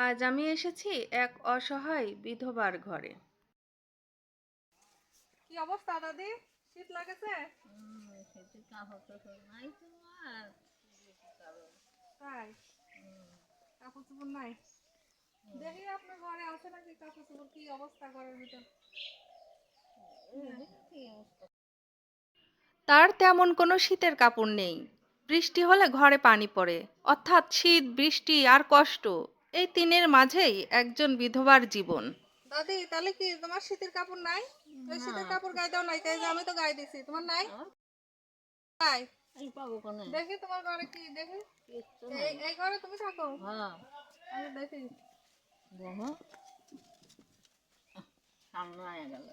আজ আমি এসেছি এক অসহায় বিধবার ঘরে। কি অবস্থা দাদি? শীত লাগেছে? সেটি কাপড় টাপড় নাই তোমার? তাই কাপড় চোপড় নাই? দেখি আপনার ঘরে আছে নাকি কাপড় চোপড়। কি অবস্থা ঘরের ভিতর? তার তেমন কোনো শীতের কাপড় নেই। বৃষ্টি হলে ঘরে পানি পড়ে, অর্থাৎ শীত, বৃষ্টি আর কষ্ট, এই তিনের মাঝেই একজন বিধবার জীবন। দাদি তাহলে কি তোমার শীতের কাপড় নাই? ওই শীতের কাপড় গায়ে দাও নাই? আমি তো গায়ে দিছি, তোমার নাই? তাই পাবো কোনে? দেখি তোমার ঘরে কি দেখি। এই ঘরে তুমি থাকো? হ্যাঁ, আমি দেখি। দেখো সামনে আয়া গেল।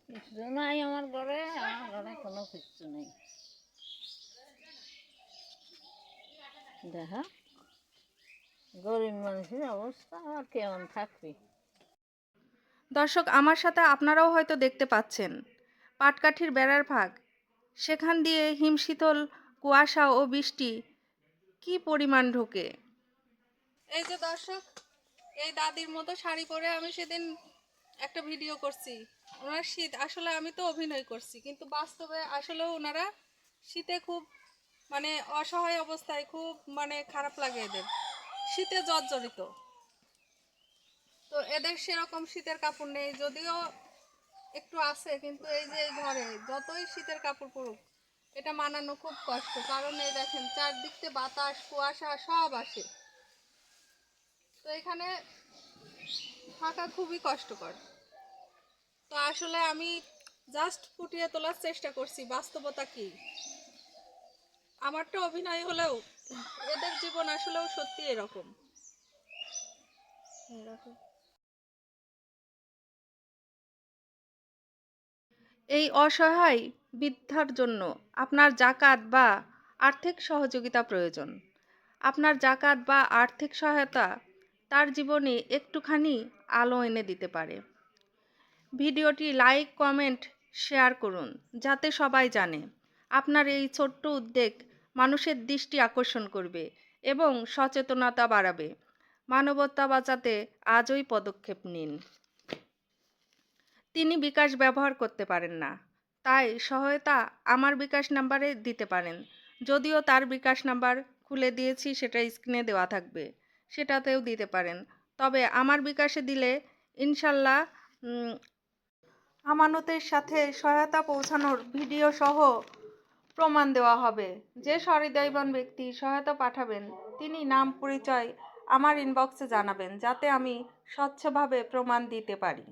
কিছু নাই আমার ঘরে কোনো কিছু নেই। দেখা গরিব মানুষের অবস্থা আর কেমন থাকবে। দর্শক, আমার সাথে আপনারাও হয়তো দেখতে পাচ্ছেন পাটকাঠির বেড়ার ফাঁক, সেখান দিয়ে হিমশীতল কুয়াশা ও বৃষ্টি কি পরিমাণ ঢোকে। এই যে দর্শক, এই দাদির মতো শাড়ি পরে আমি সেদিন একটা ভিডিও করছি। ওনার শীত, আসলে আমি তো অভিনয় করছি, কিন্তু বাস্তবে আসলেও ওনারা শীতে খুব মানে অসহায় অবস্থায়, খুব মানে খারাপ লাগে এদের, শীতে জর্জরিত। তো এদের সেরকম শীতের কাপড় নেই, যদিও একটু আছে, কিন্তু এই যে এই ঘরে যতই শীতের কাপড় পরুক এটা মানানো খুব কষ্ট। কারণ এই দেখেন চারদিক থেকে বাতাস কুয়াশা সব আসে, তো এখানে থাকা খুবই কষ্টকর। তো আসলে আমি জাস্ট ফুটিয়ে তোলার চেষ্টা করছি বাস্তবতা কি। আমারটা অভিনয় হলেও এদের জীবন আসলেও সত্যি এরকম। এই অসহায় বৃদ্ধার জন্য আপনার জাকাত বা আর্থিক সহযোগিতা প্রয়োজন। আপনার জাকাত বা আর্থিক সহায়তা তার জীবনে একটুখানি আলো এনে দিতে পারে। ভিডিওটি লাইক, কমেন্ট, শেয়ার করুন, যাতে সবাই জানে আপনার এই ছোট্ট উদ্যোগ মানুষের দৃষ্টি আকর্ষণ করবে এবং সচেতনতা বাড়াবে। মানবতা বাঁচাতে আজই পদক্ষেপ নিন। তিনি বিকাশ ব্যবহার করতে পারেন না, তাই সহায়তা আমার বিকাশ নাম্বারে দিতে পারেন। যদিও তার বিকাশ নাম্বার খুলে দিয়েছি, সেটা স্ক্রিনে দেওয়া থাকবে, সেটাতেও দিতে পারেন। তবে আমার বিকাশে দিলে ইনশাল্লাহ আমানতের সাথে সহায়তা পৌঁছানোর ভিডিও সহ প্রমাণ দেওয়া হবে। যে সহৃদয়বান ব্যক্তি সহায়তা পাঠাবেন তিনি নাম পরিচয় আমার ইনবক্সে জানাবেন, যাতে আমি স্বচ্ছভাবে প্রমাণ দিতে পারি।